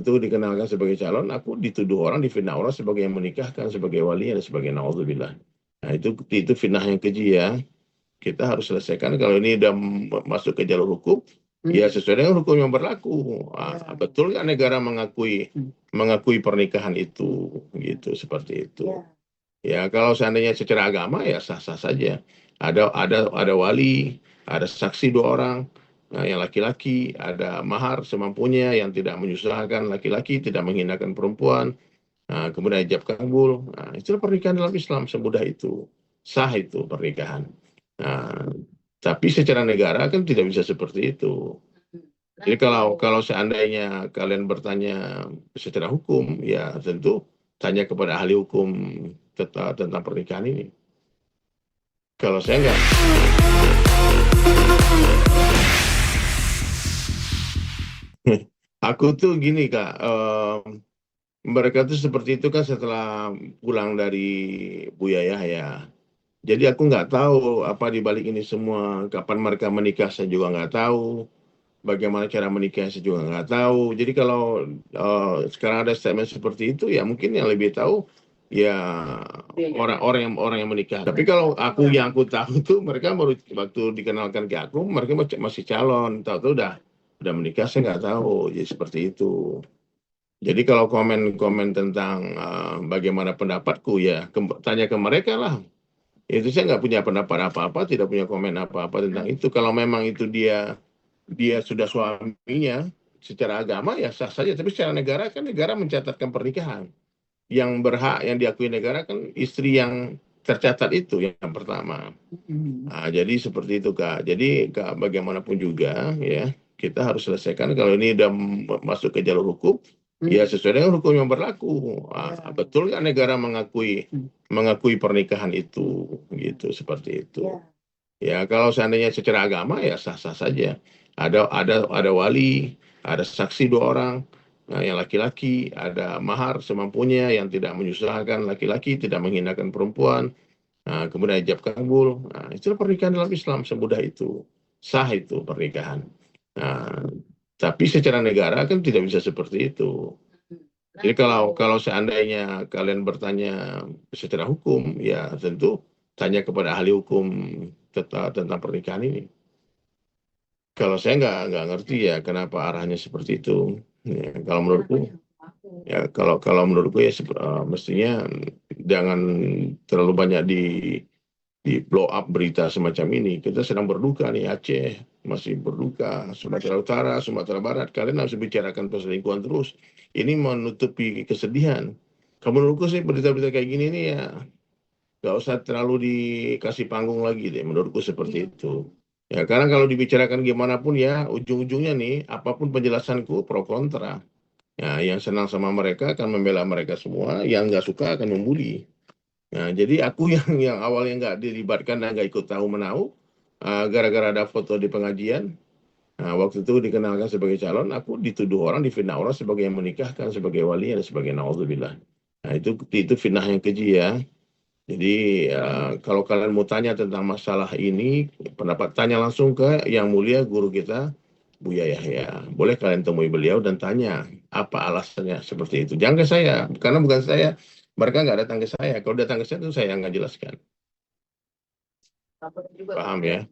Itu dikenalkan sebagai calon, aku dituduh orang, difitnah orang sebagai yang menikahkan, sebagai wali dan sebagai naudzubillah. Nah, itu fitnah yang keji ya. Kita harus selesaikan kalau ini udah masuk ke jalur hukum, ya sesuai dengan hukum yang berlaku. Betul nggak negara mengakui pernikahan itu, gitu seperti itu. Ya kalau seandainya secara agama ya sah-sah saja. Ada wali, ada saksi 2 orang, nah, yang laki-laki, ada mahar semampunya yang tidak menyusahkan laki-laki, tidak menghinakan perempuan. Nah, kemudian ijab kabul. Nah, itu pernikahan dalam Islam semudah itu. Sah itu pernikahan. Nah, tapi secara negara kan tidak bisa seperti itu. Jadi kalau seandainya kalian bertanya secara hukum, ya tentu tanya kepada ahli hukum tentang pernikahan ini. Kalau saya enggak. Aku tuh gini Kak, mereka tuh seperti itu kan setelah pulang dari Buya Yahya. Jadi aku nggak tahu apa di balik ini semua, kapan mereka menikah saya juga nggak tahu, bagaimana cara menikah saya juga nggak tahu. Jadi kalau sekarang ada statement seperti itu, ya mungkin yang lebih tahu ya orang yang menikah. Tapi kalau yang aku tahu tuh mereka baru waktu dikenalkan ke aku, mereka masih calon, tahu-tahu udah menikah saya nggak tahu. Jadi seperti itu. Jadi kalau komen-komen tentang bagaimana pendapatku ya tanya ke mereka lah. Itu saya nggak punya pendapat apa-apa, tidak punya komen apa-apa tentang itu. Kalau memang itu dia sudah suaminya secara agama ya sah saja. Tapi secara negara kan negara mencatatkan pernikahan. Yang berhak yang diakui negara kan istri yang tercatat itu yang pertama. Nah, jadi seperti itu Kak. Jadi Kak, bagaimanapun juga ya kita harus selesaikan kalau ini udah masuk ke jalur hukum, ya sesuai dengan hukum yang berlaku. Betul nggak negara mengakui pernikahan itu, gitu seperti itu. Ya kalau seandainya secara agama ya sah-sah saja. Ada wali, ada saksi 2 orang, nah, yang laki-laki, ada mahar semampunya yang tidak menyusahkan laki-laki, tidak menghinakan perempuan. Nah, kemudian ijab kabul. Nah, itu pernikahan dalam Islam semudah itu. Sah itu pernikahan. Nah, tapi secara negara kan tidak bisa seperti itu. Jadi kalau seandainya kalian bertanya secara hukum, ya tentu tanya kepada ahli hukum tentang pernikahan ini. Kalau saya nggak ngerti ya kenapa arahnya seperti itu. Ya, kalau menurutku kalau menurutku ya mestinya jangan terlalu banyak di blow up berita semacam ini. Kita sedang berduka nih, Aceh masih berduka, Sumatera Utara, Sumatera Barat. Kalian harus bicarakan perselingkuhan terus. Ini menutupi kesedihan. Kalau menurutku sih berita-berita kayak gini nih ya nggak usah terlalu dikasih panggung lagi deh. Menurutku seperti itu. Ya, karena kalau dibicarakan gimana pun ya ujung-ujungnya nih apapun penjelasanku pro kontra. Ya, yang senang sama mereka akan membela mereka semua, yang nggak suka akan membuli. Nah, jadi aku yang awalnya nggak dilibatkan dan nggak ikut tahu menahu, gara-gara ada foto di pengajian, nah, waktu itu dikenalkan sebagai calon, aku dituduh orang, difitnah orang sebagai yang menikahkan, sebagai wali dan sebagai naudzubillah. Nah, itu fitnah yang keji ya. Jadi kalau kalian mau tanya tentang masalah ini, pendapat tanya langsung ke yang mulia guru kita, Buya Yahya. Boleh kalian temui beliau dan tanya apa alasannya seperti itu. Jangan ke saya, karena bukan saya. Mereka nggak datang ke saya. Kalau datang ke saya itu saya yang nggak jelaskan. Paham ya?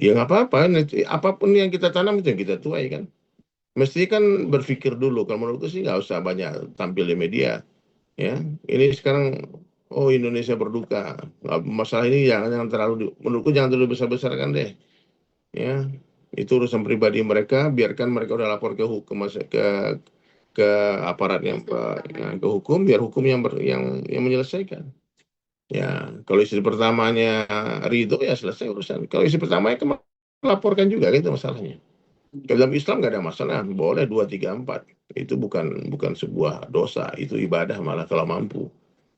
Ya nggak apa-apa. Apapun yang kita tanam itu yang kita tuai kan. Mesti kan berpikir dulu. Kalau menurutku sih nggak usah banyak tampil di media. Ya, ini sekarang Indonesia berduka. Masalah ini jangan terlalu menurutku jangan terlalu besar-besarkan deh. Ya, itu urusan pribadi mereka. Biarkan mereka udah lapor ke hukum ke aparat ke hukum. Biar hukum yang menyelesaikan. Ya, kalau istri pertamanya ridho ya selesai urusan. Kalau istri pertamanya laporkan juga gitu masalahnya. Kalau dalam Islam nggak ada masalah, boleh 2, 3, 4. Itu bukan sebuah dosa, itu ibadah malah kalau mampu.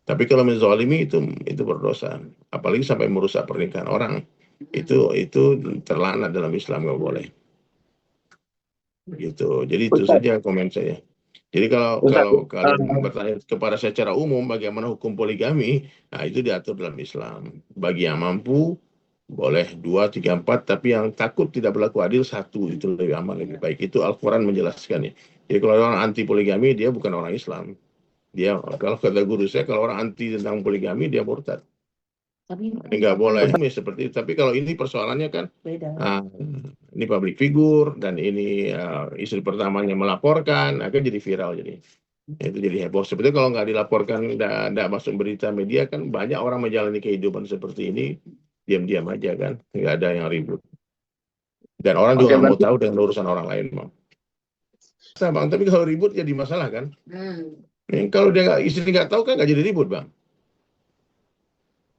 Tapi kalau menzalimi itu berdosa, apalagi sampai merusak pernikahan orang. Itu terlaknat dalam Islam nggak boleh. Gitu. Jadi itu Ustaz, saja komen saya. Jadi kalau Ustaz, kalian bertanya kepada secara umum bagaimana hukum poligami, nah itu diatur dalam Islam. Bagi yang mampu boleh 2, 3, 4, tapi yang takut tidak berlaku adil satu, itu lebih aman, lebih baik. Itu Al-Quran menjelaskannya. Jadi kalau orang anti poligami, dia bukan orang Islam. Dia, kalau kata guru saya, kalau orang anti tentang poligami, dia murtad. Ini nggak boleh seperti itu. Tapi kalau ini persoalannya kan ini public figure dan ini istri pertamanya melaporkan, akan jadi viral jadi. Itu jadi heboh. Sebetulnya kalau nggak dilaporkan, nggak masuk berita media kan banyak orang menjalani kehidupan seperti ini diam-diam aja kan, nggak ada yang ribut. Dan orang juga nggak mau tahu dengan urusan orang lain, bang. Nah, bang, tapi kalau ribut jadi masalah kan? Kalau dia istri nggak tahu kan nggak jadi ribut, bang.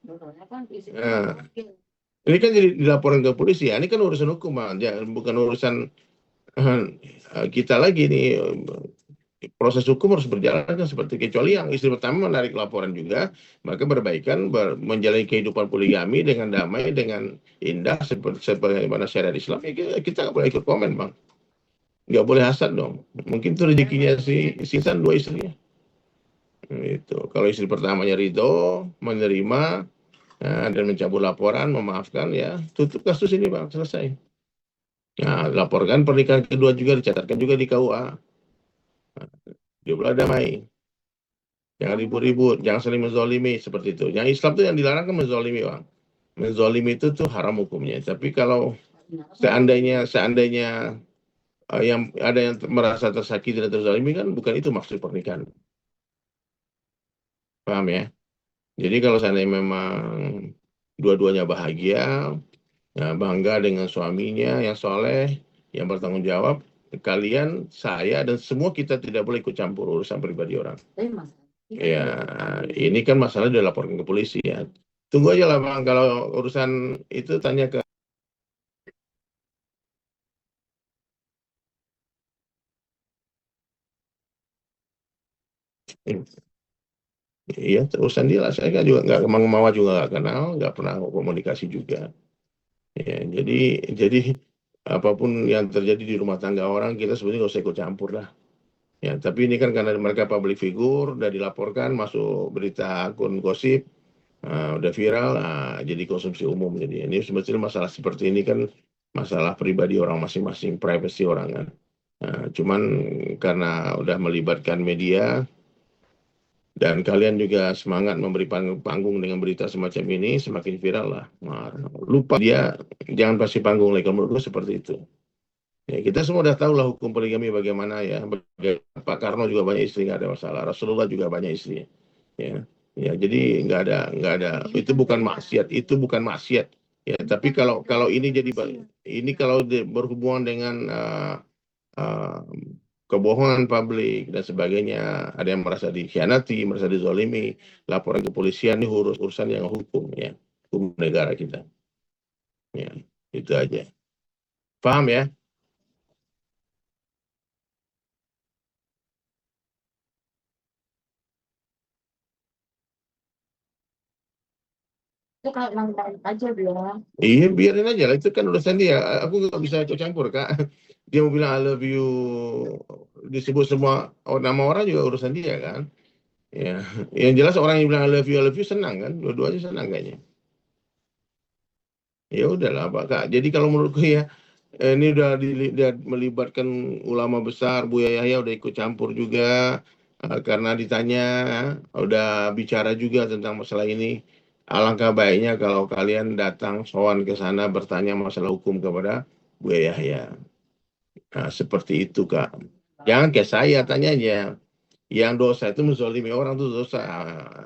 Nah, ini kan jadi dilaporkan ke polisi ya. Ini kan urusan hukum, bang. Bukan urusan kita lagi nih. Proses hukum harus berjalan kan seperti, kecuali yang istri pertama menarik laporan juga, maka berbaikan menjalani kehidupan poligami dengan damai, dengan indah seperti sebagaimana syariat Islam. Ya, kita nggak boleh ikut komen, bang. Nggak boleh hasad dong. Mungkin itu rezekinya si Insan 2 istrinya. Itu kalau istri pertamanya ridho, menerima, dan mencabut laporan, memaafkan, ya tutup kasus ini, bang, selesai. Nah, laporkan pernikahan kedua juga, dicatatkan juga di KUA. Dia bilang damai. Jangan ribut-ribut, jangan saling menzolimi seperti itu. Yang Islam itu yang dilarang kan menzolimi, bang. Menzolimi itu tuh haram hukumnya. Tapi kalau seandainya yang ada yang merasa tersakiti dan terzalimi, kan bukan itu maksud pernikahan. Paham ya? Jadi kalau seandainya memang dua-duanya bahagia, ya, bangga dengan suaminya yang soleh, yang bertanggung jawab, kalian, saya, dan semua kita tidak boleh ikut campur urusan pribadi orang. Ya, ini kan masalah dilaporkan ke polisi ya. Tunggu aja lah, bang, kalau urusan itu tanya ke. Iya, urusan dia lah. Saya kan juga nggak, Mang Mawa juga nggak kenal, nggak pernah komunikasi juga. Ya, jadi apapun yang terjadi di rumah tangga orang, kita sebenarnya nggak usah ikut campur lah. Ya, tapi ini kan karena mereka public figure, udah dilaporkan, masuk berita akun gosip, udah viral, jadi konsumsi umum. Jadi ini sebetulnya masalah seperti ini kan masalah pribadi orang masing-masing, privacy orang kan. Cuman karena udah melibatkan media, dan kalian juga semangat memberi panggung dengan berita semacam ini, semakin viral lah. Nah, lupa dia, jangan kasih panggung lagi. Kalau menurut gue seperti itu. Ya, kita semua udah tahu lah hukum poligami bagaimana ya. Pak Karno juga banyak istri, nggak ada masalah. Rasulullah juga banyak istri. Ya, ya, jadi nggak ada. Itu bukan maksiat, itu bukan maksiat. Ya, tapi kalau ini jadi ini kalau berhubungan dengan uh, kebohongan publik dan sebagainya, ada yang merasa dikhianati, merasa dizolimi, laporan ke polisian, ini urusan yang hukum ya, hukum negara kita. Ya, itu aja. Paham ya? Itu kalau nangis aja dia. Iya, biarin aja lah, itu kan urusan dia. Aku nggak bisa ikut campur, Kak. Dia mau bilang I love you, disebut semua nama orang juga urusan dia kan. Ya, yang jelas orang yang bilang I love you senang kan, dua-duanya senang kayaknya. Ya udahlah, Pak Kak. Jadi kalau menurutku ya, ini udah melibatkan ulama besar, Buya Yahya udah ikut campur juga, karena ditanya, udah bicara juga tentang masalah ini. Alangkah baiknya kalau kalian datang sowan ke sana bertanya masalah hukum kepada Buya Yahya. Nah, seperti itu, Kak. Jangan kayak saya, tanya aja. Yang dosa itu menzolimi orang itu dosa,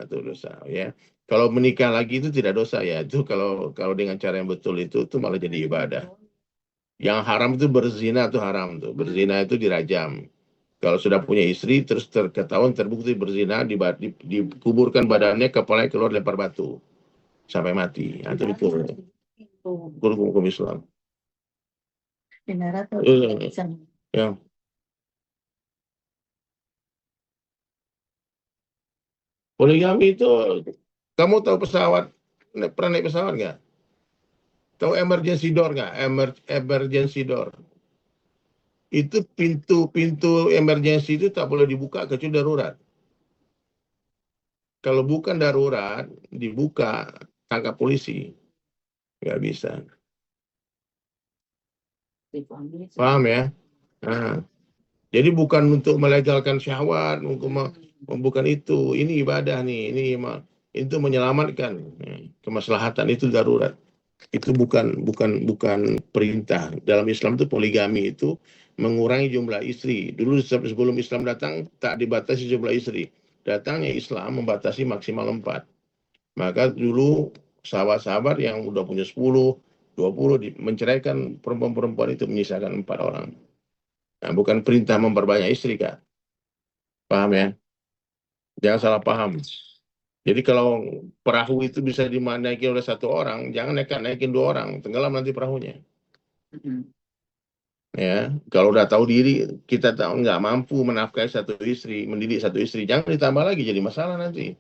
itu dosa ya. Kalau menikah lagi itu tidak dosa ya. Itu kalau kalau dengan cara yang betul itu malah jadi ibadah. Yang haram itu berzina, itu haram tuh. Berzina itu dirajam. Kalau sudah punya istri terus ketahuan terbukti berzina, dikuburkan badannya, kepalanya keluar, lempar batu sampai mati. Nah, itu hukum Islam. Ya. Poligami itu, kamu tahu pesawat, pernah naik pesawat nggak? Tahu emergency door nggak? Emergency door. itu pintu emergency itu tak boleh dibuka kecuali darurat. Kalau bukan darurat, dibuka, tangkap polisi. Nggak bisa. Paham ya? Nah, jadi bukan untuk melegalkan syahwat, bukan itu. Ini ibadah nih, itu menyelamatkan kemaslahatan, itu darurat. Itu bukan perintah. Dalam Islam itu poligami itu mengurangi jumlah istri. Dulu sebelum Islam datang tak dibatasi jumlah istri. Datangnya Islam membatasi maksimal 4. Maka dulu sahabat-sahabat yang udah punya 10, 20 menceraikan perempuan-perempuan itu, menyisakan 4 orang. Nah, bukan perintah memperbanyak istri, Kak. Paham ya? Jangan salah paham. Jadi kalau perahu itu bisa dinaikin oleh 1 orang, jangan naikin 2 orang, tenggelam nanti perahunya. Ya, kalau udah tahu diri, kita tahu nggak mampu menafkahi 1 istri, mendidik 1 istri, jangan ditambah lagi, jadi masalah nanti.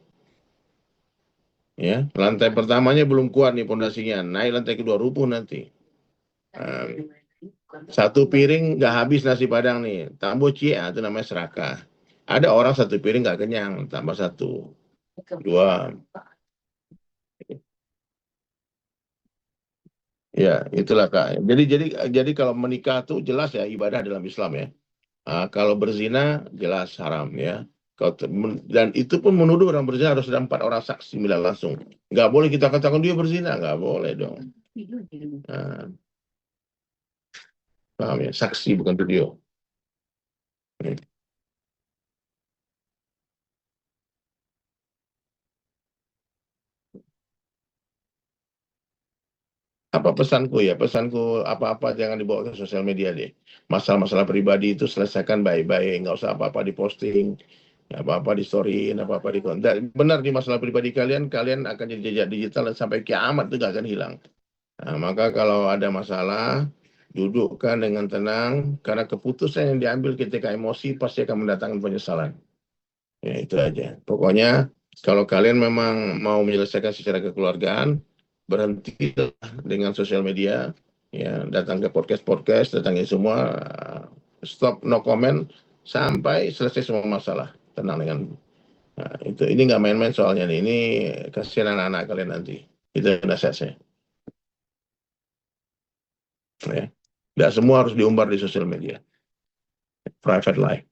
Ya, lantai pertamanya belum kuat nih pondasinya, naik lantai kedua rubuh nanti. 1 piring nggak habis nasi padang nih, tambah cia, itu namanya serakah. Ada orang 1 piring nggak kenyang, tambah 1, 2. Ya, itulah Kak. Jadi kalau menikah tuh jelas ya ibadah dalam Islam ya. Kalau berzina jelas haram ya. Dan itu pun menuduh orang berzina harus ada 4 orang saksi bilang langsung. Nggak boleh kita katakan dia berzina, nggak boleh dong. Nah, paham ya? Saksi bukan video. Apa pesanku ya? Pesanku apa-apa jangan dibawa ke sosial media deh. Masalah-masalah pribadi itu selesaikan baik-baik, nggak usah apa-apa diposting, apa-apa di storyin, apa-apa di konten. Benar di masalah pribadi kalian akan jadi jejak digital dan sampai kiamat itu gak akan hilang. Nah, maka kalau ada masalah, dudukkan dengan tenang, karena keputusan yang diambil ketika emosi pasti akan mendatangkan penyesalan. Ya, itu aja. Pokoknya kalau kalian memang mau menyelesaikan secara kekeluargaan, berhenti dengan sosial media, ya, datang ke podcast, datangin semua, stop, no comment, sampai selesai semua masalah. Tenang dengan, nah, itu. Ini nggak main-main soalnya nih. Ini kasihan anak-anak kalian nanti. Itu nasihat saya. Ya. Nggak semua harus diumbar di sosial media. Private life.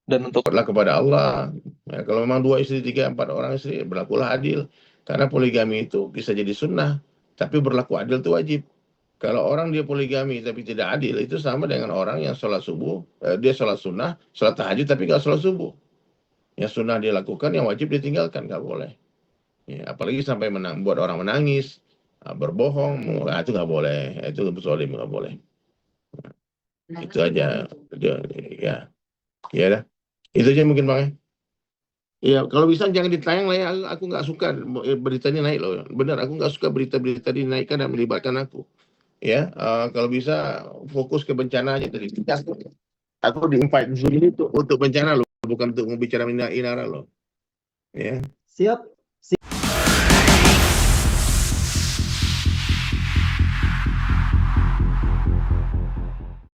Dan untuk kepada Allah, ya, kalau memang 2 istri, 3, 4 orang istri, berlakulah adil. Karena poligami itu bisa jadi sunnah, tapi berlaku adil itu wajib. Kalau orang dia poligami tapi tidak adil, itu sama dengan orang yang sholat subuh, dia sholat sunnah, sholat tahajud tapi nggak sholat subuh. Yang sunnah dia lakukan, yang wajib ditinggalkan, nggak boleh. Ya, apalagi sampai buat orang menangis, berbohong, itu nggak boleh. Itu berzolim, nggak boleh. Itu aja. Ya, ya dah. Itu aja mungkin Bang. Ya, kalau bisa jangan ditayang lah ya. Aku nggak suka beritanya naik loh. Benar, aku nggak suka berita-berita dinaikkan dan melibatkan aku. Ya, kalau bisa fokus ke bencana aja tadi. Aku di-invite di sini untuk bencana loh, bukan untuk membicara inara loh. Ya. Siap.